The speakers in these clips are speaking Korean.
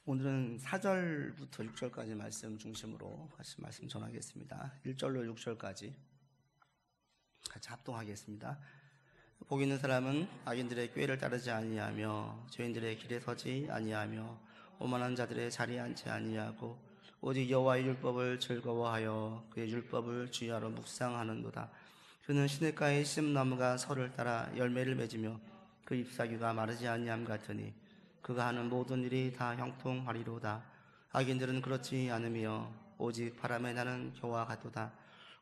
오늘은 4절부터 6절까지 말씀 중심으로 말씀 전하겠습니다. 1절로 6절까지 같이 합동하겠습니다. 복 있는 사람은 악인들의 꾀를 따르지 아니하며 죄인들의 길에 서지 아니하며 오만한 자들의 자리에 앉지 아니하고 오직 여호와의 율법을 즐거워하여 그의 율법을 주야로 묵상하는도다. 그는 시냇가의 심나무가 설을 따라 열매를 맺으며 그 잎사귀가 마르지 아니함 같으니 그가 하는 모든 일이 다 형통하리로다. 악인들은 그렇지 않으며 오직 바람에 나는 겨와 같도다.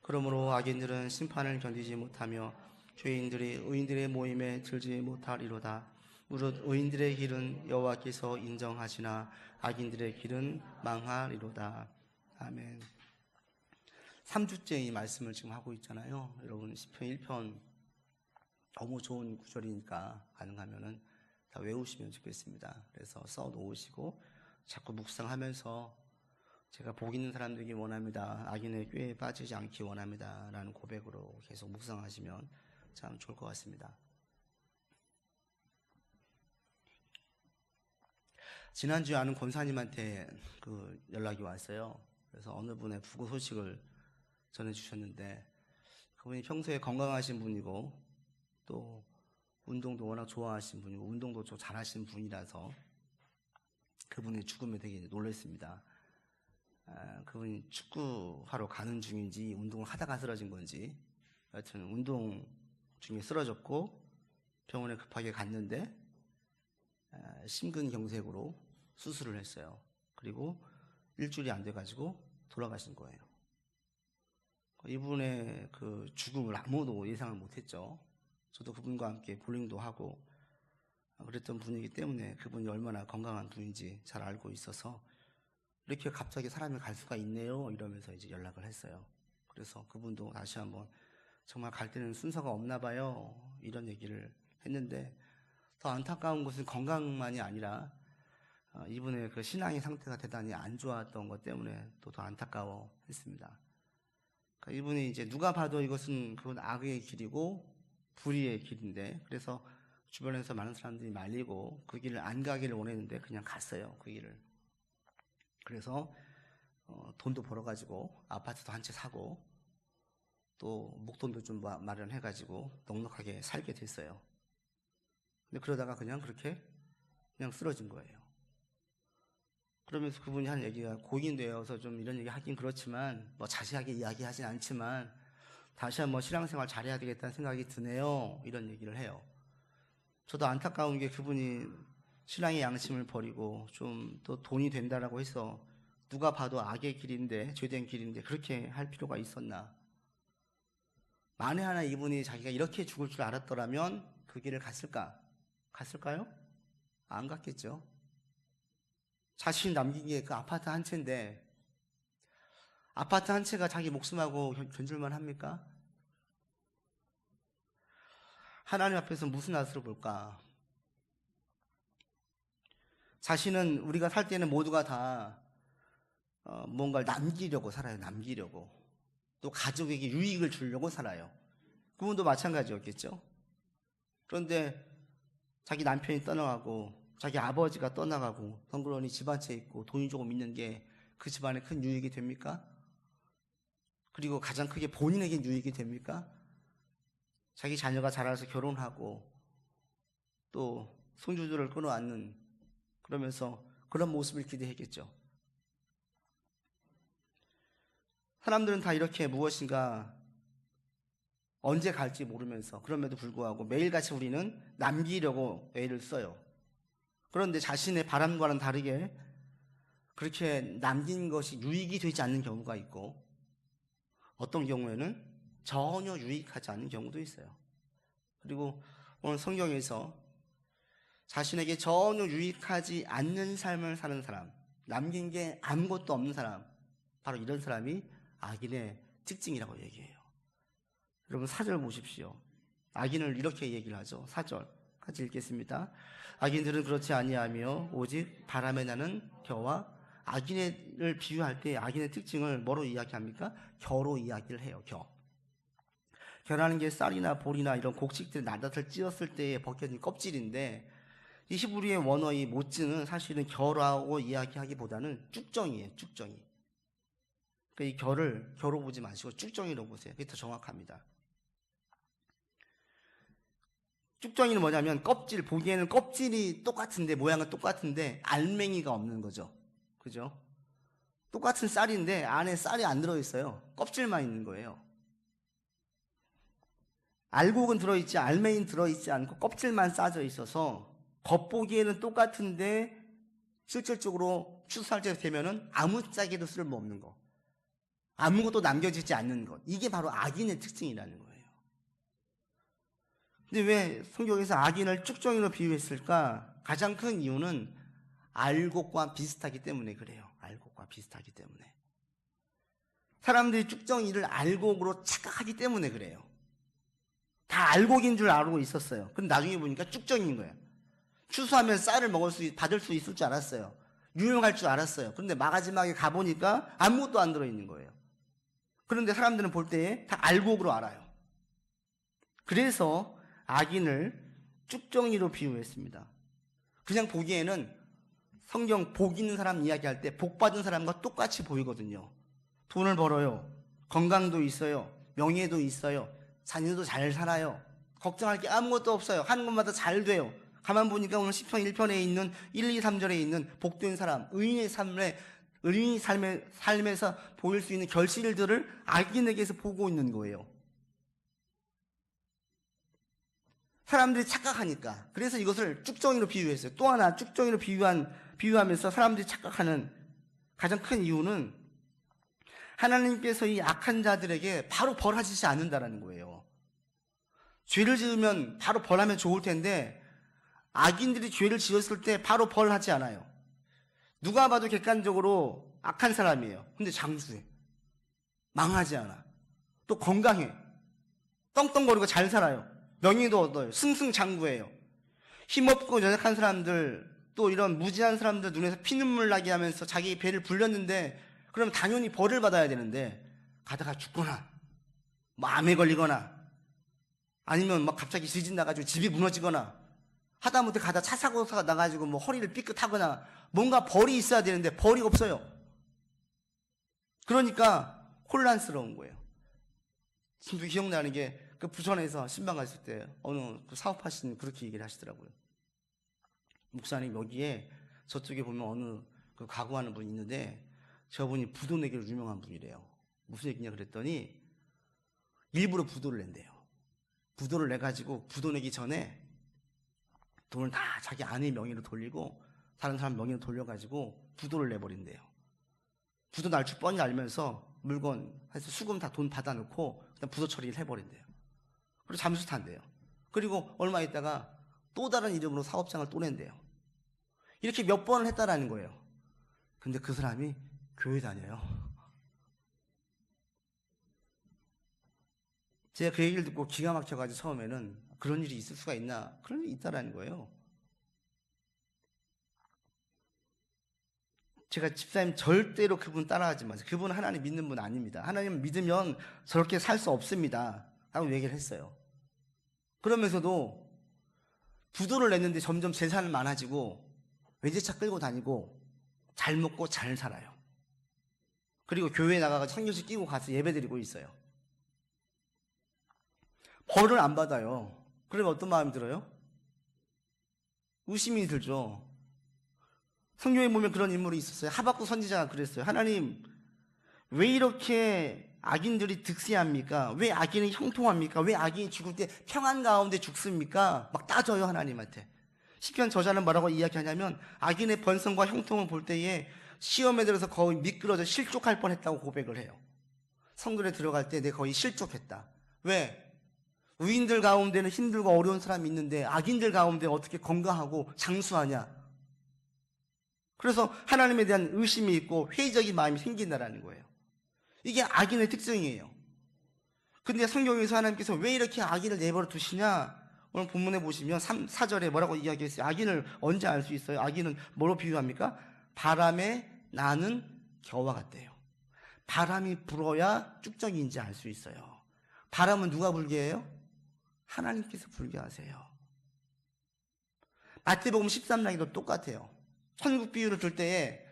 그러므로 악인들은 심판을 견디지 못하며 죄인들이 의인들의 모임에 들지 못하리로다. 무릇 의인들의 길은 여호와께서 인정하시나 악인들의 길은 망하리로다. 아멘. 3주째 이 말씀을 지금 하고 있잖아요. 여러분 시편 1편 너무 좋은 구절이니까 가능하면은 다 외우시면 좋겠습니다. 그래서 써 놓으시고 자꾸 묵상하면서 제가 복 있는 사람 되기 원합니다. 악인의 꾀에 빠지지 않기 원합니다. 라는 고백으로 계속 묵상하시면 참 좋을 것 같습니다. 지난주에 아는 권사님한테 연락이 왔어요. 그래서 어느 분의 부고 소식을 전해주셨는데 그분이 평소에 건강하신 분이고 또 운동도 워낙 좋아하신 분이고 운동도 좀 잘하신 분이라서 그분의 죽음에 되게 놀랐습니다. 그분이 축구하러 가는 중인지 운동을 하다가 쓰러진 건지 하여튼 운동 중에 쓰러졌고 병원에 급하게 갔는데 심근경색으로 수술을 했어요. 그리고 일주일이 안 돼가지고 돌아가신 거예요. 이분의 그 죽음을 아무도 예상을 못했죠. 저도 그분과 함께 볼링도 하고 그랬던 분이기 때문에 그분이 얼마나 건강한 분인지 잘 알고 있어서 이렇게 갑자기 사람이 갈 수가 있네요 이러면서 이제 연락을 했어요. 그래서 그분도 다시 한번 정말 갈 때는 순서가 없나 봐요 이런 얘기를 했는데 더 안타까운 것은 건강만이 아니라 이분의 그 신앙의 상태가 대단히 안 좋았던 것 때문에 또 더 안타까워했습니다. 그러니까 이분이 이제 누가 봐도 이것은 그건 악의 길이고 불의의 길인데 그래서 주변에서 많은 사람들이 말리고 그 길을 안 가기를 원했는데 그냥 갔어요. 그 길을. 그래서 돈도 벌어가지고 아파트도 한 채 사고 또 목돈도 좀 마련해가지고 넉넉하게 살게 됐어요. 근데 그러다가 그냥 그렇게 그냥 쓰러진 거예요. 그러면서 그분이 한 얘기가 고인되어서 좀 이런 얘기 하긴 그렇지만 뭐 자세하게 이야기하진 않지만 다시 한번 신앙생활 잘해야 되겠다는 생각이 드네요. 이런 얘기를 해요. 저도 안타까운 게 그분이 신앙의 양심을 버리고 좀 또 돈이 된다라고 해서 누가 봐도 악의 길인데 죄된 길인데 그렇게 할 필요가 있었나. 만에 하나 이분이 자기가 이렇게 죽을 줄 알았더라면 그 길을 갔을까요? 안 갔겠죠. 자신이 남긴 게 그 아파트 한 채인데 아파트 한 채가 자기 목숨하고 견줄만 합니까? 하나님 앞에서 무슨 낯으로 볼까? 자신은 우리가 살 때는 모두가 다 뭔가를 남기려고 살아요. 남기려고. 또 가족에게 유익을 주려고 살아요. 그분도 마찬가지였겠죠. 그런데 자기 남편이 떠나가고 자기 아버지가 떠나가고 덩그러니 집 한 채 있고 돈이 조금 있는 게 그 집안에 큰 유익이 됩니까? 그리고 가장 크게 본인에게 유익이 됩니까? 자기 자녀가 자라서 결혼하고 또 손주들을 끌어안는 그러면서 그런 모습을 기대했겠죠. 사람들은 다 이렇게 무엇인가 언제 갈지 모르면서 그럼에도 불구하고 매일같이 우리는 남기려고 애를 써요. 그런데 자신의 바람과는 다르게 그렇게 남긴 것이 유익이 되지 않는 경우가 있고 어떤 경우에는 전혀 유익하지 않는 경우도 있어요. 그리고 오늘 성경에서 자신에게 전혀 유익하지 않는 삶을 사는 사람, 남긴 게 아무것도 없는 사람, 바로 이런 사람이 악인의 특징이라고 얘기해요. 여러분 4절 보십시오. 악인을 이렇게 얘기를 하죠. 4절 같이 읽겠습니다. 악인들은 그렇지 아니하며 오직 바람에 나는 겨와 악인을 비유할 때 악인의 특징을 뭐로 이야기합니까? 겨로 이야기를 해요. 겨라는 게 쌀이나 볼이나 이런 곡식들 낱낱을 찧었을 때에 벗겨진 껍질인데 이 히브리의 원어의 모츠는 사실은 결하고 이야기하기보다는 쭉정이에요. 쭉정이. 그러니까 이 결을 겨로 보지 마시고 쭉정이로 보세요. 그게 더 정확합니다. 쭉정이는 뭐냐면 껍질, 보기에는 껍질이 똑같은데, 모양은 똑같은데 알맹이가 없는 거죠. 그죠? 똑같은 쌀인데 안에 쌀이 안 들어있어요. 껍질만 있는 거예요. 알곡은 들어있지 알맹이는 들어있지 않고 껍질만 싸져 있어서 겉보기에는 똑같은데 실질적으로 추수할 때 되면은 아무짝에도 쓸모없는 거, 아무것도 남겨지지 않는 것, 이게 바로 악인의 특징이라는 거예요. 근데 왜 성경에서 악인을 쭉정이로 비유했을까? 가장 큰 이유는 알곡과 비슷하기 때문에 그래요. 알곡과 비슷하기 때문에. 사람들이 쭉정이를 알곡으로 착각하기 때문에 그래요. 다 알곡인 줄 알고 있었어요. 근데 나중에 보니까 쭉정이인 거예요. 추수하면 쌀을 받을 수 있을 줄 알았어요. 유용할 줄 알았어요. 그런데 마지막에 가보니까 아무것도 안 들어있는 거예요. 그런데 사람들은 볼 때 다 알곡으로 알아요. 그래서 악인을 쭉정이로 비유했습니다. 그냥 보기에는 성경 복 있는 사람 이야기할 때 복 받은 사람과 똑같이 보이거든요. 돈을 벌어요. 건강도 있어요. 명예도 있어요. 자녀도 잘 살아요. 걱정할 게 아무것도 없어요. 하는 것마다 잘 돼요. 가만 보니까 오늘 시편 1편에 있는 1, 2, 3절에 있는 복된 사람, 의인의 삶에서 보일 수 있는 결실들을 악인에게서 보고 있는 거예요. 사람들이 착각하니까. 그래서 이것을 쭉정이로 비유했어요. 또 하나 쭉정이로 비유하면서 사람들이 착각하는 가장 큰 이유는 하나님께서 이 악한 자들에게 바로 벌하시지 않는다라는 거예요. 죄를 지으면 바로 벌하면 좋을 텐데 악인들이 죄를 지었을 때 바로 벌하지 않아요. 누가 봐도 객관적으로 악한 사람이에요. 근데 장수해. 망하지 않아. 또 건강해. 떵떵거리고 잘 살아요. 명예도 얻어요. 승승장구해요. 힘없고 연약한 사람들, 또 이런 무지한 사람들 눈에서 피눈물 나게 하면서 자기 배를 불렸는데, 그럼 당연히 벌을 받아야 되는데 가다가 죽거나 암에 걸리거나 아니면 막 갑자기 지진 나가지고 집이 무너지거나 하다못해 가다 차 사고 나가지고 뭐 허리를 삐끗하거나 뭔가 벌이 있어야 되는데 벌이 없어요. 그러니까 혼란스러운 거예요. 지금도 기억나는 게 그 부천에서 신방 갔을 때 어느 그 사업하시는 그렇게 얘기를 하시더라고요. 목사님, 여기에 저쪽에 보면 어느 그 가구하는 분이 있는데 저분이 부도 내기로 유명한 분이래요. 무슨 얘기냐 그랬더니 일부러 부도를 낸대요. 부도를 내가지고 부도 내기 전에 돈을 다 자기 아내 명의로 돌리고 다른 사람 명의로 돌려가지고 부도를 내버린대요. 부도 날 줄 뻔히 알면서 물건 해서 수금 다 돈 받아놓고 그다음 부도 처리를 해버린대요. 그리고 잠수 탄대요. 그리고 얼마 있다가 또 다른 이름으로 사업장을 또 낸대요. 이렇게 몇 번을 했다라는 거예요. 근데 그 사람이 교회 다녀요. 제가 그 얘기를 듣고 기가 막혀가지고 처음에는 그런 일이 있을 수가 있나? 그런 일이 있다라는 거예요. 제가 집사님 절대로 그분 따라하지 마세요. 그분 하나님 믿는 분 아닙니다. 하나님 믿으면 저렇게 살 수 없습니다 라고 얘기를 했어요. 그러면서도 부도를 냈는데 점점 재산은 많아지고 외제차 끌고 다니고 잘 먹고 잘 살아요. 그리고 교회에 나가서 청교시 끼고 가서 예배드리고 있어요. 벌을 안 받아요. 그러면 어떤 마음이 들어요? 의심이 들죠. 성경에 보면 그런 인물이 있었어요. 하박국 선지자가 그랬어요. 하나님, 왜 이렇게 악인들이 득세합니까? 왜 악인이 형통합니까? 왜 악인이 죽을 때 평안 가운데 죽습니까? 막 따져요, 하나님한테. 시편 저자는 뭐라고 이야기하냐면 악인의 번성과 형통을 볼 때에 시험에 들어서 거의 미끄러져 실족할 뻔했다고 고백을 해요. 성전에 들어갈 때 내가 거의 실족했다. 왜? 의인들 가운데는 힘들고 어려운 사람이 있는데 악인들 가운데 어떻게 건강하고 장수하냐? 그래서 하나님에 대한 의심이 있고 회의적인 마음이 생긴다라는 거예요. 이게 악인의 특징이에요. 근데 성경에서 하나님께서 왜 이렇게 악인을 내버려 두시냐? 오늘 본문에 보시면 4절에 뭐라고 이야기했어요? 악인을 언제 알 수 있어요? 악인은 뭐로 비유합니까? 바람에 나는 겨와 같대요. 바람이 불어야 쭉정이인지 알 수 있어요. 바람은 누가 불게 해요? 하나님께서 불게 하세요. 마태복음 13장에도 똑같아요. 천국 비유를 들 때에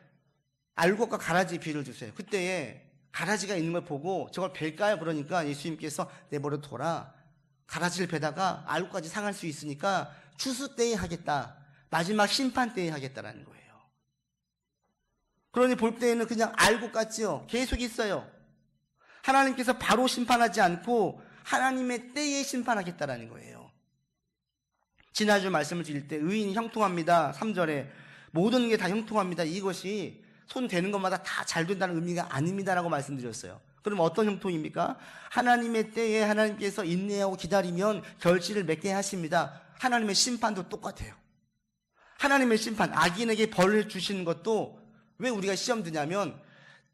알곡과 가라지 비유를 주세요. 그때에 가라지가 있는 걸 보고 저걸 벨까요? 그러니까 예수님께서 내버려 둬라. 가라지를 베다가 알곡까지 상할 수 있으니까 추수 때에 하겠다. 마지막 심판 때에 하겠다라는 거예요. 그러니 볼 때에는 그냥 알곡 같지요. 계속 있어요. 하나님께서 바로 심판하지 않고 하나님의 때에 심판하겠다라는 거예요. 지난주 말씀을 드릴 때 의인이 형통합니다. 3절에 모든 게 다 형통합니다. 이것이 손 대는 것마다 다 잘 된다는 의미가 아닙니다라고 말씀드렸어요. 그럼 어떤 형통입니까? 하나님의 때에 하나님께서 인내하고 기다리면 결실을 맺게 하십니다. 하나님의 심판도 똑같아요. 하나님의 심판, 악인에게 벌을 주시는 것도 왜 우리가 시험 드냐면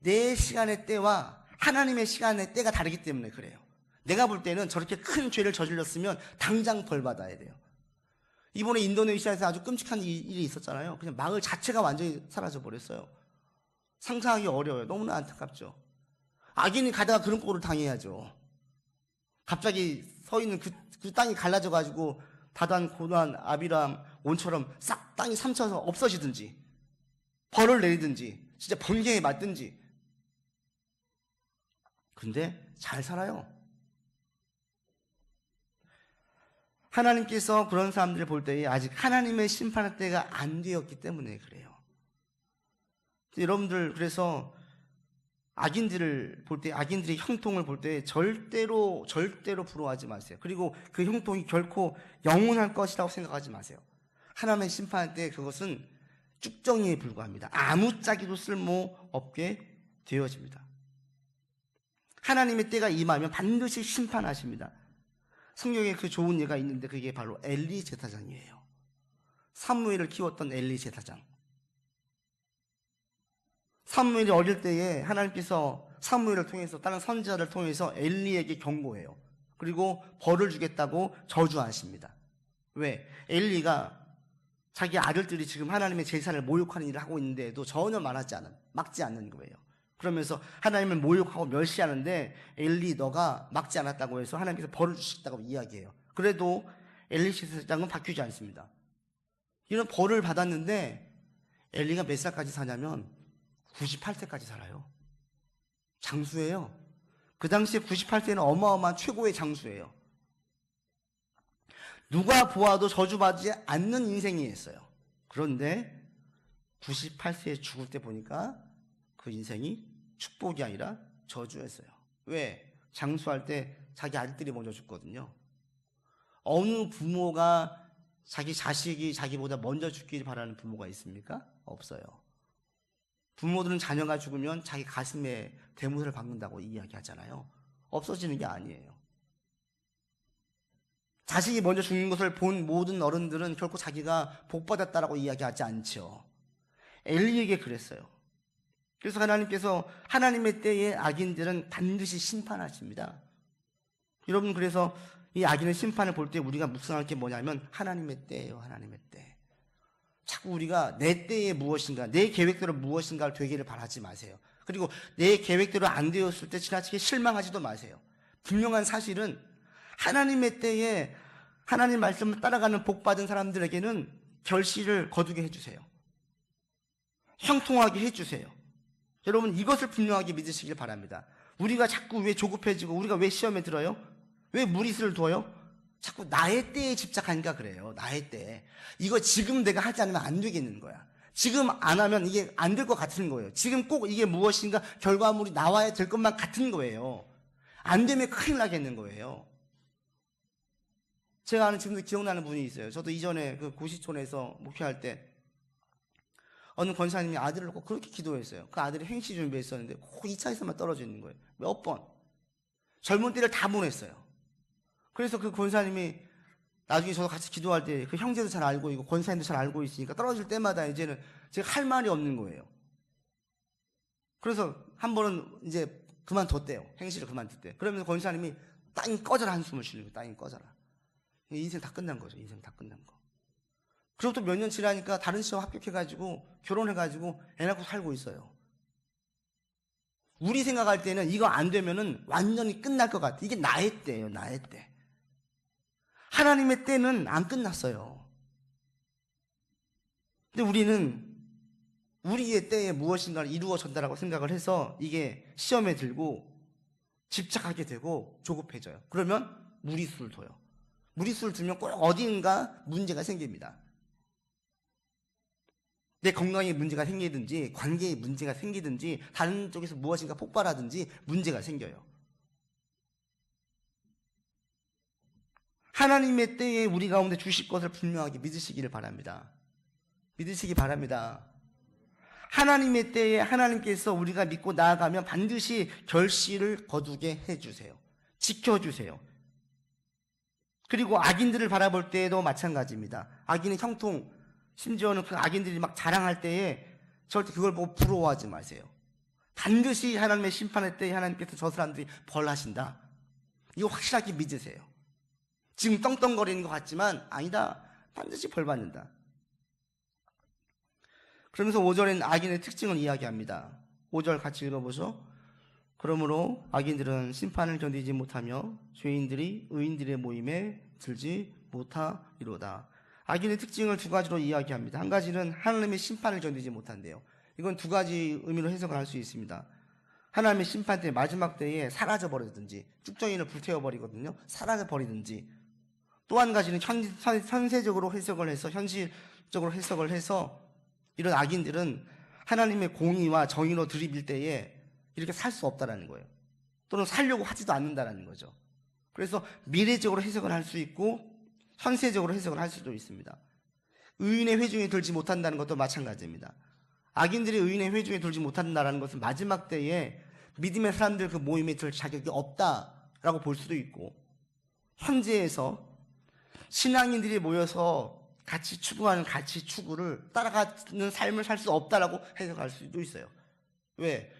내 시간의 때와 하나님의 시간의 때가 다르기 때문에 그래요. 내가 볼 때는 저렇게 큰 죄를 저질렀으면 당장 벌 받아야 돼요. 이번에 인도네시아에서 아주 끔찍한 일이 있었잖아요. 그냥 마을 자체가 완전히 사라져 버렸어요. 상상하기 어려워요. 너무나 안타깝죠. 악인이 가다가 그런 꼴을 당해야죠. 갑자기 서 있는 그 땅이 갈라져가지고 다단, 고단, 아비람, 온처럼 싹 땅이 삼쳐서 없어지든지 벌을 내리든지 진짜 번개에 맞든지. 근데 잘 살아요. 하나님께서 그런 사람들을 볼 때에 아직 하나님의 심판의 때가 안 되었기 때문에 그래요. 여러분들 그래서 악인들을 볼 때, 악인들의 형통을 볼 때 절대로 부러워하지 마세요. 그리고 그 형통이 결코 영원할 것이라고 생각하지 마세요. 하나님의 심판할 때 그것은 쭉정이에 불과합니다. 아무짝에도 쓸모없게 되어집니다. 하나님의 때가 임하면 반드시 심판하십니다. 성경에 그 좋은 예가 있는데 그게 바로 엘리 제사장이에요. 사무엘을 키웠던 엘리 제사장. 사무엘이 어릴 때에 하나님께서 사무엘을 통해서 다른 선지자를 통해서 엘리에게 경고해요. 그리고 벌을 주겠다고 저주하십니다. 왜? 엘리가 자기 아들들이 지금 하나님의 제사를 모욕하는 일을 하고 있는데도 전혀 막지 않는 거예요. 그러면서 하나님을 모욕하고 멸시하는데 엘리 너가 막지 않았다고 해서 하나님께서 벌을 주시겠다고 이야기해요. 그래도 엘리 제사장은 바뀌지 않습니다. 이런 벌을 받았는데 엘리가 몇 살까지 사냐면 98세까지 살아요. 장수예요. 그 당시에 98세는 어마어마한 최고의 장수예요. 누가 보아도 저주받지 않는 인생이었어요. 그런데 98세에 죽을 때 보니까 그 인생이 축복이 아니라 저주였어요. 왜? 장수할 때 자기 아들들이 먼저 죽거든요. 어느 부모가 자기 자식이 자기보다 먼저 죽기를 바라는 부모가 있습니까? 없어요. 부모들은 자녀가 죽으면 자기 가슴에 대못을 박는다고 이야기하잖아요. 없어지는 게 아니에요. 자식이 먼저 죽는 것을 본 모든 어른들은 결코 자기가 복받았다라고 이야기하지 않죠. 엘리에게 그랬어요. 그래서 하나님께서 하나님의 때에 악인들은 반드시 심판하십니다. 여러분, 그래서 이 악인의 심판을 볼 때 우리가 묵상할 게 뭐냐면 하나님의 때예요. 하나님의 때. 자꾸 우리가 내 때에 무엇인가, 내 계획대로 무엇인가를 되기를 바라지 마세요. 그리고 내 계획대로 안 되었을 때 지나치게 실망하지도 마세요. 분명한 사실은 하나님의 때에 하나님 말씀을 따라가는 복받은 사람들에게는 결실을 거두게 해주세요. 형통하게 해주세요. 여러분, 이것을 분명하게 믿으시길 바랍니다. 우리가 자꾸 왜 조급해지고 우리가 왜 시험에 들어요? 왜 무리수를 둬요? 자꾸 나의 때에 집착하니까 그래요. 나의 때. 이거 지금 내가 하지 않으면 안 되겠는 거야. 지금 안 하면 이게 안 될 것 같은 거예요. 지금 꼭 이게 무엇인가 결과물이 나와야 될 것만 같은 거예요. 안 되면 큰일 나겠는 거예요. 제가 아는 지금도 기억나는 분이 있어요. 저도 이전에 그 고시촌에서 목회할 때 어느 권사님이 아들을 놓고 그렇게 기도했어요. 그 아들이 행시 준비했었는데 꼭 2차에서만 떨어져 있는 거예요. 몇 번. 젊은 때를 다 보냈어요. 그래서 그 권사님이 나중에 저도 같이 기도할 때 그 형제도 잘 알고 있고 권사님도 잘 알고 있으니까 떨어질 때마다 이제는 제가 할 말이 없는 거예요. 그래서 한 번은 이제 그만뒀대요. 행시를 그만뒀대. 그러면서 권사님이 땅이 꺼져라 한숨을 쉬는 거예요. 땅이 꺼져라. 인생 다 끝난 거죠. 인생 다 끝난 거. 그리고 또 몇 년 지나니까 다른 시험 합격해가지고 결혼해가지고 애 낳고 살고 있어요. 우리 생각할 때는 이거 안 되면은 완전히 끝날 것 같아. 이게 나의 때예요. 나의 때. 하나님의 때는 안 끝났어요. 근데 우리는 우리의 때에 무엇인가를 이루어졌다라고 생각을 해서 이게 시험에 들고 집착하게 되고 조급해져요. 그러면 무리수를 둬요. 무리수를 두면 꼭 어딘가 문제가 생깁니다. 내 건강에 문제가 생기든지 관계에 문제가 생기든지 다른 쪽에서 무엇인가 폭발하든지 문제가 생겨요. 하나님의 때에 우리 가운데 주실 것을 분명하게 믿으시기를 바랍니다. 믿으시기 바랍니다. 하나님의 때에 하나님께서 우리가 믿고 나아가면 반드시 결실을 거두게 해주세요. 지켜주세요. 그리고 악인들을 바라볼 때에도 마찬가지입니다. 악인의 형통, 심지어는 그 악인들이 막 자랑할 때에 절대 그걸 보고 부러워하지 마세요. 반드시 하나님의 심판의 때에 하나님께서 저 사람들이 벌하신다. 이거 확실하게 믿으세요. 지금 떵떵거리는 것 같지만 아니다. 반드시 벌받는다. 그러면서 5절에는 악인의 특징을 이야기합니다. 5절 같이 읽어보죠. 그러므로 악인들은 심판을 견디지 못하며 죄인들이 의인들의 모임에 들지 못하리로다. 악인의 특징을 두 가지로 이야기합니다. 한 가지는 하나님의 심판을 견디지 못한대요. 이건 두 가지 의미로 해석을 할 수 있습니다. 하나님의 심판 때 마지막 때에 사라져버리든지 쭉정이를 불태워버리거든요. 사라져버리든지, 또 한 가지는 현세적으로 해석을 해서 현실적으로 해석을 해서 이런 악인들은 하나님의 공의와 정의로 들이밀 때에 이렇게 살 수 없다라는 거예요. 또는 살려고 하지도 않는다라는 거죠. 그래서 미래적으로 해석을 할 수 있고 현세적으로 해석을 할 수도 있습니다. 의인의 회중에 들지 못한다는 것도 마찬가지입니다. 악인들이 의인의 회중에 들지 못한다는 것은 마지막 때에 믿음의 사람들 그 모임에 들 자격이 없다라고 볼 수도 있고, 현재에서 신앙인들이 모여서 같이 추구하는 가치 추구를 따라가는 삶을 살 수 없다라고 해석할 수도 있어요. 왜?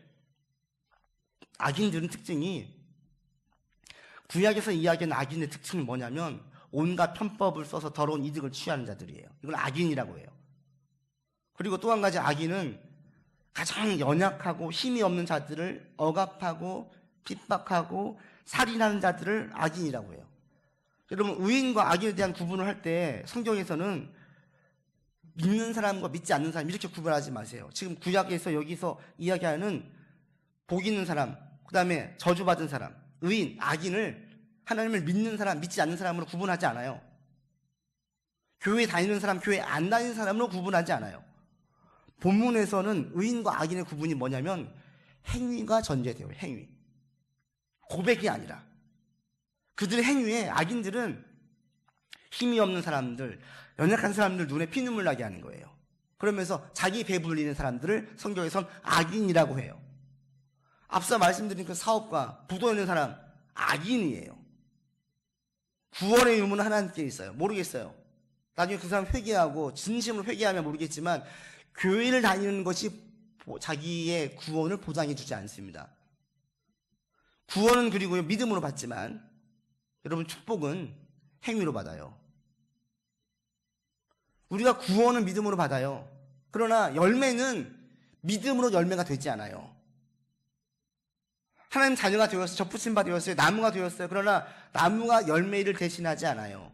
악인들은 특징이, 구약에서 이야기하는 악인의 특징은 뭐냐면 온갖 편법을 써서 더러운 이득을 취하는 자들이에요. 이걸 악인이라고 해요. 그리고 또 한 가지 악인은 가장 연약하고 힘이 없는 자들을 억압하고 핍박하고 살인하는 자들을 악인이라고 해요. 여러분, 의인과 악인에 대한 구분을 할 때 성경에서는 믿는 사람과 믿지 않는 사람 이렇게 구분하지 마세요. 지금 구약에서 여기서 이야기하는 복 있는 사람, 그 다음에 저주받은 사람, 의인, 악인을 하나님을 믿는 사람, 믿지 않는 사람으로 구분하지 않아요. 교회 다니는 사람, 교회 안 다니는 사람으로 구분하지 않아요. 본문에서는 의인과 악인의 구분이 뭐냐면 행위가 전제돼요. 행위. 고백이 아니라. 그들의 행위에 악인들은 힘이 없는 사람들, 연약한 사람들 눈에 피눈물 나게 하는 거예요. 그러면서 자기 배 불리는 사람들을 성경에선 악인이라고 해요. 앞서 말씀드린 그 사업가, 부도 있는 사람, 악인이에요. 구원의 유무는 하나님께 있어요. 모르겠어요. 나중에 그 사람 회개하고 진심으로 회개하면 모르겠지만 교회를 다니는 것이 자기의 구원을 보장해 주지 않습니다. 구원은 그리고 믿음으로 받지만 여러분, 축복은 행위로 받아요. 우리가 구원은 믿음으로 받아요. 그러나 열매는 믿음으로 열매가 되지 않아요. 하나님 자녀가 되었어요. 접붙임 받았어요. 나무가 되었어요. 그러나 나무가 열매를 대신하지 않아요.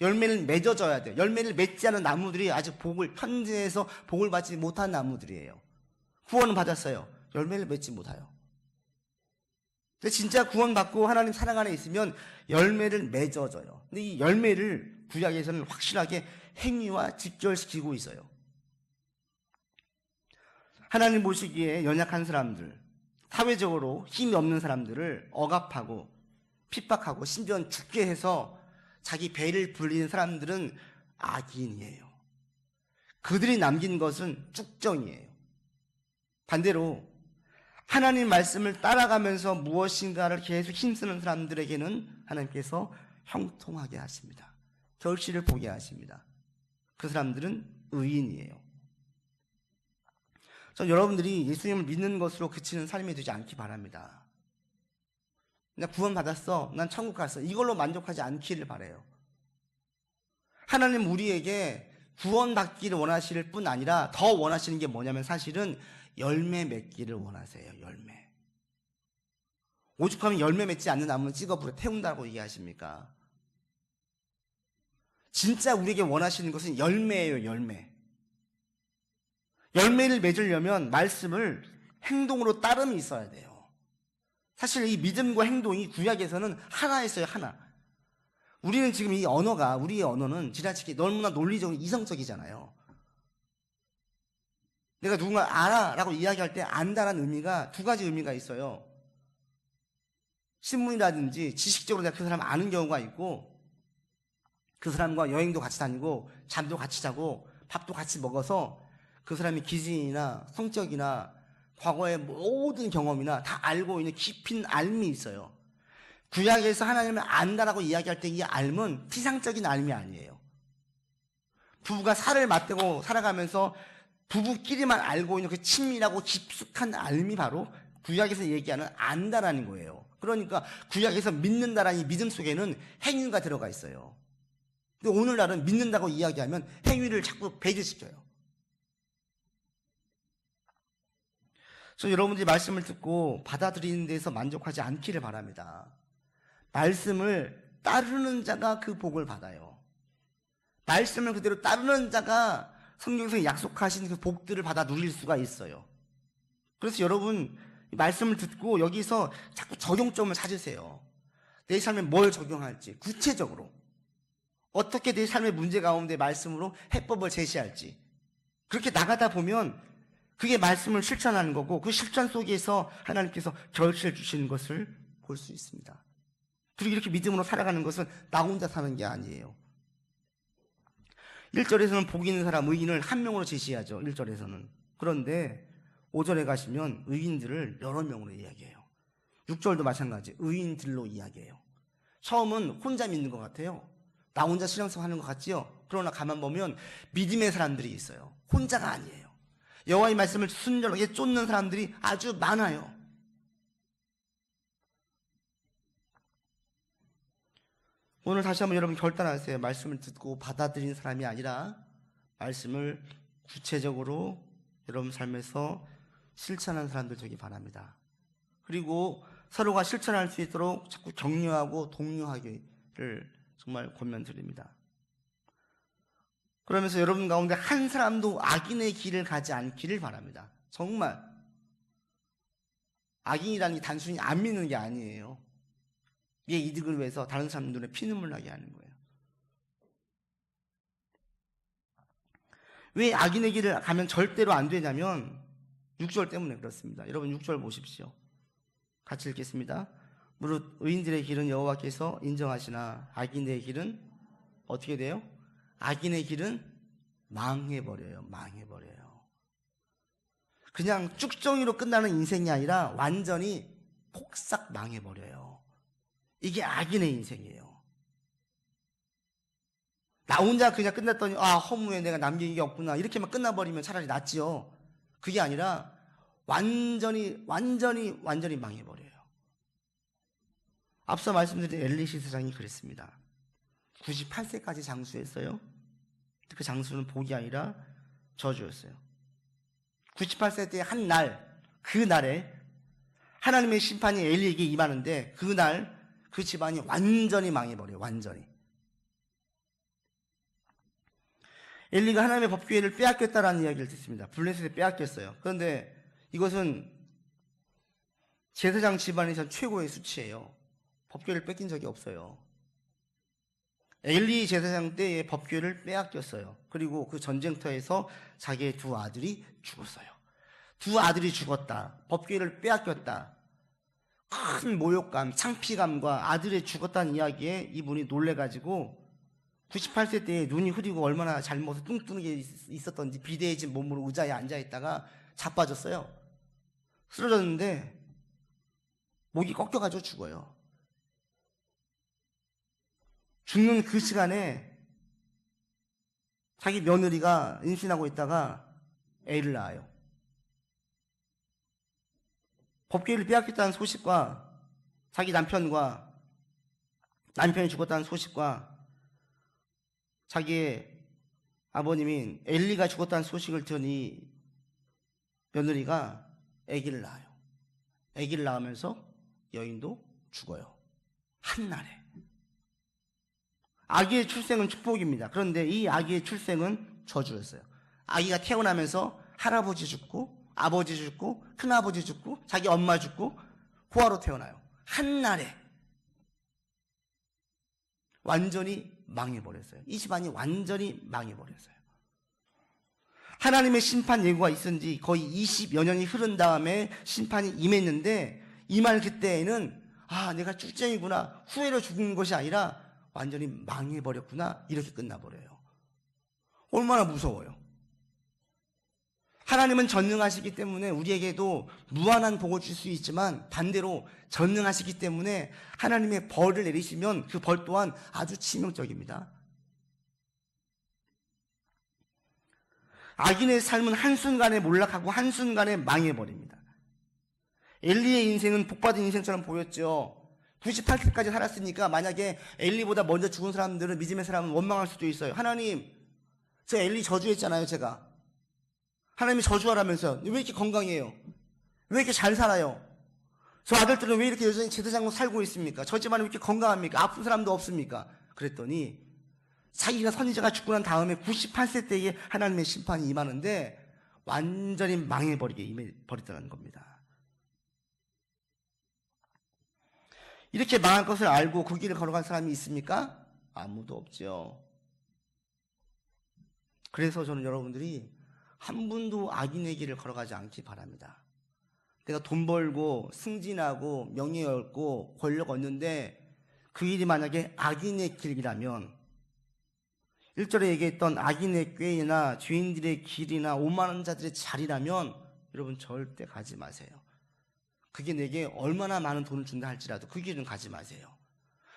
열매를 맺어져야 돼요. 열매를 맺지 않은 나무들이 아직 현재에서 복을 받지 못한 나무들이에요. 구원은 받았어요. 열매를 맺지 못해요. 근데 진짜 구원받고 하나님 사랑 안에 있으면 열매를 맺어져요. 근데 이 열매를 구약에서는 확실하게 행위와 직결시키고 있어요. 하나님 보시기에 연약한 사람들, 사회적으로 힘이 없는 사람들을 억압하고 핍박하고 심지어는 죽게 해서 자기 배를 불리는 사람들은 악인이에요. 그들이 남긴 것은 쭉정이에요. 반대로 하나님 말씀을 따라가면서 무엇인가를 계속 힘쓰는 사람들에게는 하나님께서 형통하게 하십니다. 결실을 보게 하십니다. 그 사람들은 의인이에요. 전 여러분들이 예수님을 믿는 것으로 그치는 삶이 되지 않기 바랍니다. 나 구원 받았어, 난 천국 갔어, 이걸로 만족하지 않기를 바라요. 하나님 우리에게 구원받기를 원하실 뿐 아니라 더 원하시는 게 뭐냐면 사실은 열매 맺기를 원하세요. 열매. 오죽하면 열매 맺지 않는 나무는 찍어 불에 태운다고 얘기하십니까? 진짜 우리에게 원하시는 것은 열매예요. 열매. 열매를 맺으려면 말씀을 행동으로 따름이 있어야 돼요. 사실 이 믿음과 행동이 구약에서는 하나였어요, 하나. 우리는 지금 이 언어가, 우리의 언어는 지나치게 너무나 논리적으로 이성적이잖아요. 내가 누군가 알아라고 이야기할 때 안다라는 의미가 두 가지 의미가 있어요. 신문이라든지 지식적으로 내가 그 사람을 아는 경우가 있고, 그 사람과 여행도 같이 다니고 잠도 같이 자고 밥도 같이 먹어서 그 사람의 기질이나 성격이나 과거의 모든 경험이나 다 알고 있는 깊은 알미 있어요. 구약에서 하나님을 안다라고 이야기할 때 이 알은 피상적인 알미 아니에요. 부부가 살을 맞대고 살아가면서 부부끼리만 알고 있는 그 친밀하고 깊숙한 알미 바로 구약에서 얘기하는 안다라는 거예요. 그러니까 구약에서 믿는다라는 이 믿음 속에는 행위가 들어가 있어요. 근데 오늘날은 믿는다고 이야기하면 행위를 자꾸 배제시켜요. 그래서 여러분들이 말씀을 듣고 받아들이는 데서 만족하지 않기를 바랍니다. 말씀을 따르는 자가 그 복을 받아요. 말씀을 그대로 따르는 자가 성경에서 약속하신 그 복들을 받아 누릴 수가 있어요. 그래서 여러분 말씀을 듣고 여기서 자꾸 적용점을 찾으세요. 내 삶에 뭘 적용할지, 구체적으로 어떻게 내 삶의 문제 가운데 말씀으로 해법을 제시할지, 그렇게 나가다 보면 그게 말씀을 실천하는 거고, 그 실천 속에서 하나님께서 결실을 주시는 것을 볼 수 있습니다. 그리고 이렇게 믿음으로 살아가는 것은 나 혼자 사는 게 아니에요. 1절에서는 복 있는 사람, 의인을 한 명으로 제시하죠. 1절에서는. 그런데 5절에 가시면 의인들을 여러 명으로 이야기해요. 6절도 마찬가지, 의인들로 이야기해요. 처음은 혼자 믿는 것 같아요. 나 혼자 신앙생활 하는 것 같지요? 그러나 가만 보면 믿음의 사람들이 있어요. 혼자가 아니에요. 여호와의 말씀을 순결하게 쫓는 사람들이 아주 많아요. 오늘 다시 한번 여러분 결단하세요. 말씀을 듣고 받아들이는 사람이 아니라 말씀을 구체적으로 여러분 삶에서 실천하는 사람들 되기 바랍니다. 그리고 서로가 실천할 수 있도록 자꾸 격려하고 독려하기를 정말 권면드립니다. 그러면서 여러분 가운데 한 사람도 악인의 길을 가지 않기를 바랍니다. 정말 악인이라는 게 단순히 안 믿는 게 아니에요. 내 이득을 위해서 다른 사람 눈에 피눈물 나게 하는 거예요. 왜 악인의 길을 가면 절대로 안 되냐면 6절 때문에 그렇습니다. 여러분 6절 보십시오. 같이 읽겠습니다. 무릇 의인들의 길은 여호와께서 인정하시나 악인의 길은 어떻게 돼요? 악인의 길은 망해버려요. 망해버려요. 그냥 쭉정이로 끝나는 인생이 아니라 완전히 폭삭 망해버려요. 이게 악인의 인생이에요. 나 혼자 그냥 끝났더니 허무해, 내가 남긴 게 없구나, 이렇게만 끝나버리면 차라리 낫지요. 그게 아니라 완전히 망해버려요. 앞서 말씀드린 엘리시 세상이 그랬습니다. 98세까지 장수했어요. 그 장수는 복이 아니라 저주였어요. 98세 때 한 날, 그 날에 하나님의 심판이 엘리에게 임하는데 그날 그 집안이 완전히 망해버려요. 완전히. 엘리가 하나님의 법궤를 빼앗겼다라는 이야기를 듣습니다. 블레셋에 빼앗겼어요. 그런데 이것은 제사장 집안에서 최고의 수치예요. 법궤를 뺏긴 적이 없어요. 엘리 제사장 때의 법궤를 빼앗겼어요. 그리고 그 전쟁터에서 자기의 두 아들이 죽었어요. 두 아들이 죽었다, 법궤를 빼앗겼다, 큰 모욕감, 창피감과 아들이 죽었다는 이야기에 이분이 놀래가지고 98세 때에 눈이 흐리고 얼마나 잘못해서 뚱뚱하게 있었던지 비대해진 몸으로 의자에 앉아있다가 자빠졌어요. 쓰러졌는데 목이 꺾여가지고 죽어요. 죽는 그 시간에 자기 며느리가 임신하고 있다가 애를 낳아요. 법궤를 빼앗겼다는 소식과 자기 남편이 죽었다는 소식과 자기의 아버님인 엘리가 죽었다는 소식을 들은 이 며느리가 아기를 낳아요. 아기를 낳으면서 여인도 죽어요. 한날에. 아기의 출생은 축복입니다. 그런데 이 아기의 출생은 저주였어요. 아기가 태어나면서 할아버지 죽고 아버지 죽고 큰아버지 죽고 자기 엄마 죽고 고아로 태어나요. 한날에 완전히 망해버렸어요. 이 집안이 완전히 망해버렸어요. 하나님의 심판 예고가 있은 지 거의 20여 년이 흐른 다음에 심판이 임했는데 임할 그때에는 내가 쭉쟁이구나, 후회로 죽은 것이 아니라 완전히 망해버렸구나, 이렇게 끝나버려요. 얼마나 무서워요. 하나님은 전능하시기 때문에 우리에게도 무한한 복을 줄 수 있지만 반대로 전능하시기 때문에 하나님의 벌을 내리시면 그 벌 또한 아주 치명적입니다. 악인의 삶은 한순간에 몰락하고 한순간에 망해버립니다. 엘리의 인생은 복받은 인생처럼 보였죠. 98세까지 살았으니까 만약에 엘리보다 먼저 죽은 사람들은, 믿음의 사람은 원망할 수도 있어요. 하나님, 저 엘리 저주했잖아요, 제가. 하나님이 저주하라면서요. 왜 이렇게 건강해요? 왜 이렇게 잘 살아요? 저 아들들은 왜 이렇게 여전히 제사장으로 살고 있습니까? 저 집안은 왜 이렇게 건강합니까? 아픈 사람도 없습니까? 그랬더니 자기가 선지자가 죽고 난 다음에 98세 때에 하나님의 심판이 임하는데 완전히 망해버리게 임해버렸다는 겁니다. 이렇게 망할 것을 알고 그 길을 걸어간 사람이 있습니까? 아무도 없죠. 그래서 저는 여러분들이 한 분도 악인의 길을 걸어가지 않기 바랍니다. 내가 돈 벌고 승진하고 명예 얻고 권력 얻는데 그 길이 만약에 악인의 길이라면, 1절에 얘기했던 악인의 꾀나 죄인들의 길이나 오만한 자들의 자리라면 여러분 절대 가지 마세요. 그게 내게 얼마나 많은 돈을 준다 할지라도 그 길은 가지 마세요.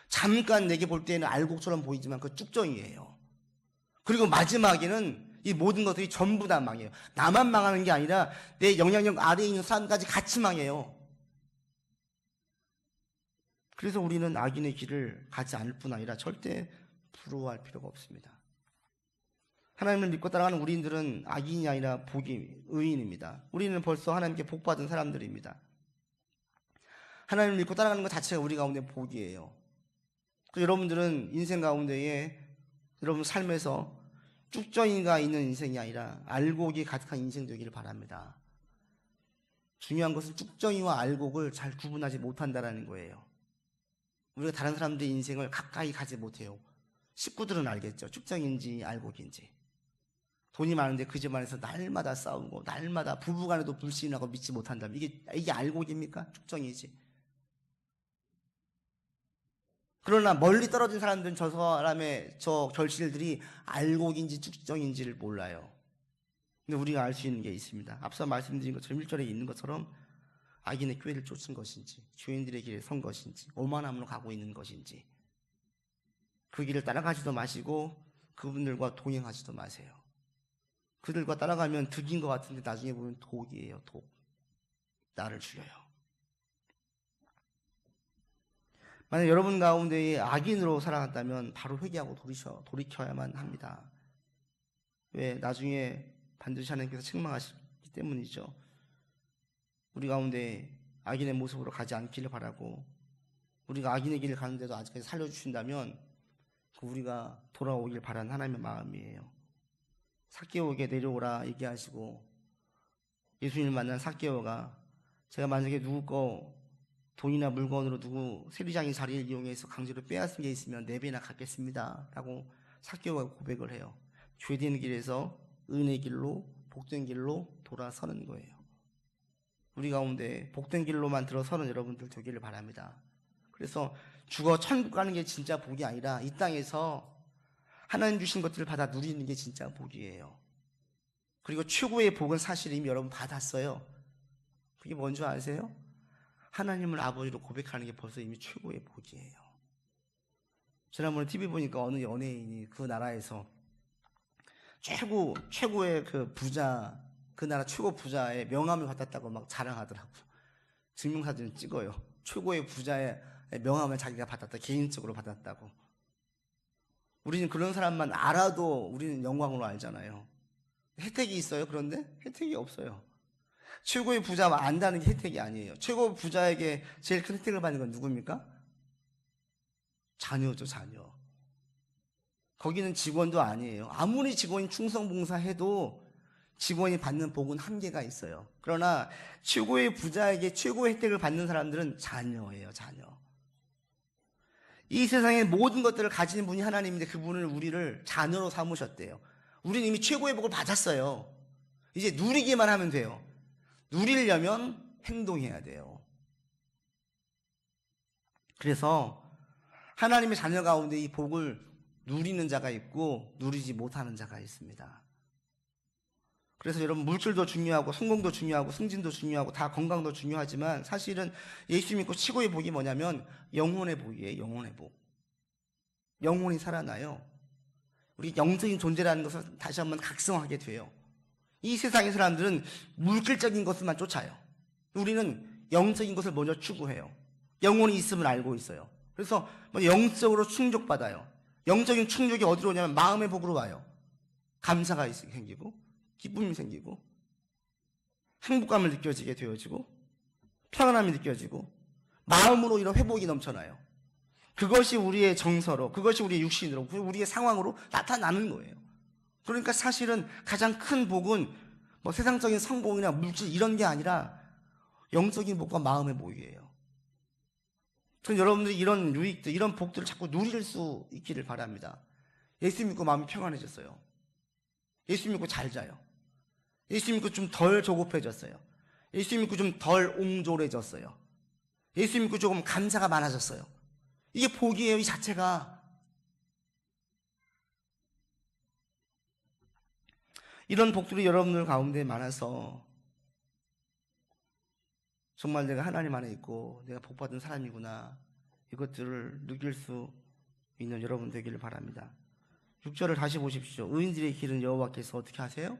잠깐 내게 볼 때는 알곡처럼 보이지만 그 쭉정이에요. 그리고 마지막에는 이 모든 것들이 전부 다 망해요. 나만 망하는 게 아니라 내 영향력 아래에 있는 사람까지 같이 망해요. 그래서 우리는 악인의 길을 가지 않을 뿐 아니라 절대 부러워할 필요가 없습니다. 하나님을 믿고 따라가는 우리들은 악인이 아니라 의인입니다. 우리는 벌써 하나님께 복받은 사람들입니다. 하나님을 믿고 따라가는 것 자체가 우리 가운데 복이에요. 여러분들은 인생 가운데에 여러분 삶에서 쭉정이가 있는 인생이 아니라 알곡이 가득한 인생 되기를 바랍니다. 중요한 것은 쭉정이와 알곡을 잘 구분하지 못한다는 거예요. 우리가 다른 사람들의 인생을 가까이 가지 못해요. 식구들은 알겠죠. 쭉정인지 알곡인지. 돈이 많은데 그 집안에서 날마다 싸우고 날마다 부부간에도 불신하고 믿지 못한다면 이게 알곡입니까? 쭉정이지. 그러나 멀리 떨어진 사람들은 저 사람의 저 결실들이 알곡인지 쭉정인지를 몰라요. 근데 우리가 알 수 있는 게 있습니다. 앞서 말씀드린 것처럼 1절에 있는 것처럼 악인의 꾀를 쫓은 것인지, 죄인들의 길에 선 것인지, 오만함으로 가고 있는 것인지, 그 길을 따라가지도 마시고 그분들과 동행하지도 마세요. 그들과 따라가면 득인 것 같은데 나중에 보면 독이에요. 독. 나를 죽여요. 만약 여러분 가운데 악인으로 살아갔다면 바로 회개하고 돌이켜야만 합니다. 왜? 나중에 반드시 하나님께서 책망하시기 때문이죠. 우리 가운데 악인의 모습으로 가지 않기를 바라고, 우리가 악인의 길을 가는데도 아직까지 살려주신다면 우리가 돌아오길 바라는 하나님의 마음이에요. 삭개오에게 내려오라 얘기하시고, 예수님을 만난 삭개오가 제가 만약에 누구 거 돈이나 물건으로 누구 세리장의 자리를 이용해서 강제로 빼앗은 게 있으면 4배나 갚겠습니다 라고 삭개오가 고백을 해요. 죄된 길에서 은혜의 길로, 복된 길로 돌아서는 거예요. 우리 가운데 복된 길로만 들어서는 여러분들 되기를 바랍니다. 그래서 죽어 천국 가는 게 진짜 복이 아니라 이 땅에서 하나님 주신 것들을 받아 누리는 게 진짜 복이에요. 그리고 최고의 복은 사실 이미 여러분 받았어요. 그게 뭔지 아세요? 하나님을 아버지로 고백하는 게 벌써 이미 최고의 복이에요. 지난번에 TV 보니까 어느 연예인이 그 나라에서 최고의 그 부자, 그 나라 최고 부자의 명함을 받았다고 막 자랑하더라고요. 증명사진을 찍어요. 최고의 부자의 명함을 자기가 받았다, 개인적으로 받았다고. 우리는 그런 사람만 알아도 우리는 영광으로 알잖아요. 혜택이 있어요? 그런데 혜택이 없어요. 최고의 부자만 안다는 게 혜택이 아니에요. 최고 부자에게 제일 큰 혜택을 받는 건 누굽니까? 자녀죠, 자녀. 거기는 직원도 아니에요. 아무리 직원이 충성봉사해도 직원이 받는 복은 한계가 있어요. 그러나 최고의 부자에게 최고의 혜택을 받는 사람들은 자녀예요, 자녀. 이 세상의 모든 것들을 가진 분이 하나님인데 그분을 우리를 자녀로 삼으셨대요. 우리는 이미 최고의 복을 받았어요. 이제 누리기만 하면 돼요. 누리려면 행동해야 돼요. 그래서 하나님의 자녀 가운데 이 복을 누리는 자가 있고 누리지 못하는 자가 있습니다. 그래서 여러분, 물질도 중요하고 성공도 중요하고 승진도 중요하고 다 건강도 중요하지만 사실은 예수 믿고 최고의 복이 뭐냐면 영혼의 복이에요. 영혼의 복. 영혼이 살아나요. 우리 영적인 존재라는 것을 다시 한번 각성하게 돼요. 이 세상의 사람들은 물질적인 것만 쫓아요. 우리는 영적인 것을 먼저 추구해요. 영혼이 있음을 알고 있어요. 그래서 영적으로 충족받아요. 영적인 충족이 어디로 오냐면 마음의 복으로 와요. 감사가 생기고 기쁨이 생기고 행복감을 느껴지게 되어지고 평안함이 느껴지고 마음으로 이런 회복이 넘쳐나요. 그것이 우리의 정서로, 그것이 우리의 육신으로, 우리의 상황으로 나타나는 거예요. 그러니까 사실은 가장 큰 복은 뭐 세상적인 성공이나 물질 이런 게 아니라 영적인 복과 마음의 복이에요. 그럼 여러분들이 이런 유익들, 이런 복들을 자꾸 누릴 수 있기를 바랍니다. 예수 믿고 마음이 평안해졌어요. 예수 믿고 잘 자요. 예수 믿고 좀 덜 조급해졌어요. 예수 믿고 좀 덜 옹졸해졌어요. 예수 믿고 조금 감사가 많아졌어요. 이게 복이에요, 이 자체가. 이런 복들이 여러분들 가운데 많아서 정말 내가 하나님 안에 있고 내가 복받은 사람이구나, 이것들을 느낄 수 있는 여러분 되기를 바랍니다. 6절을 다시 보십시오. 의인들의 길은 여호와께서 어떻게 하세요?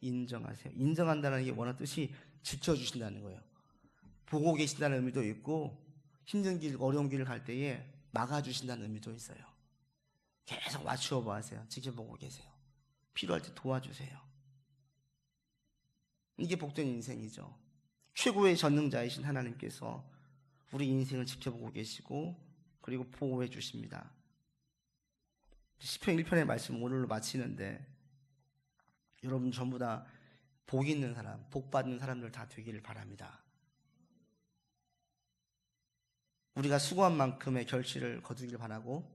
인정하세요. 인정한다는 게 원하는 뜻이 지켜주신다는 거예요. 보고 계신다는 의미도 있고 힘든 길, 어려운 길을 갈 때에 막아주신다는 의미도 있어요. 계속 맞추어 보세요. 지켜보고 계세요. 필요할 때 도와주세요. 이게 복된 인생이죠. 최고의 전능자이신 하나님께서 우리 인생을 지켜보고 계시고 그리고 보호해 주십니다. 시편 1편의 말씀 오늘로 마치는데, 여러분 전부 다 복 있는 사람, 복 받는 사람들 다 되기를 바랍니다. 우리가 수고한 만큼의 결실을 거두기를 바라고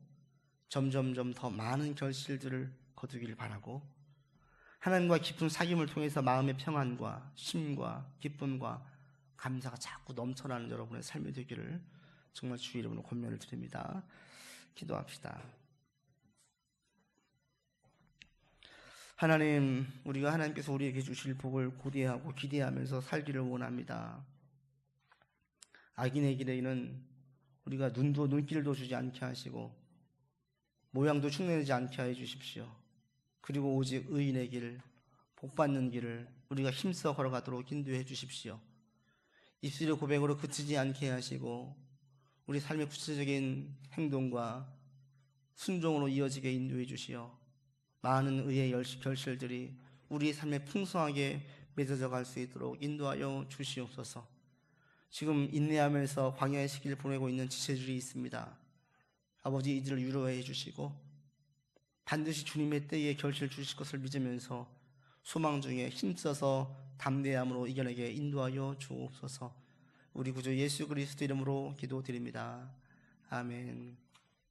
점점점 더 많은 결실들을 거두기를 바라고 하나님과 깊은 사귐을 통해서 마음의 평안과 쉼과 기쁨과 감사가 자꾸 넘쳐나는 여러분의 삶이 되기를 정말 주의 이름으로 권면을 드립니다. 기도합시다. 하나님, 우리가 하나님께서 우리에게 주실 복을 고대하고 기대하면서 살기를 원합니다. 악인의 길에는 우리가 눈길도 주지 않게 하시고 모양도 흉내내지 않게 해 주십시오. 그리고 오직 의인의 길, 복받는 길을 우리가 힘써 걸어가도록 인도해 주십시오. 입술의 고백으로 그치지 않게 하시고 우리 삶의 구체적인 행동과 순종으로 이어지게 인도해 주시어 많은 의의 결실들이 우리의 삶에 풍성하게 맺어져 갈 수 있도록 인도하여 주시옵소서. 지금 인내하면서 광야의 시기를 보내고 있는 지체들이 있습니다. 아버지, 이들을 위로해 주시고 반드시 주님의 때에 결실 주실 것을 믿으면서 소망 중에 힘써서 담대함으로 이겨내게 인도하여 주옵소서. 우리 구주 예수 그리스도 이름으로 기도드립니다. 아멘.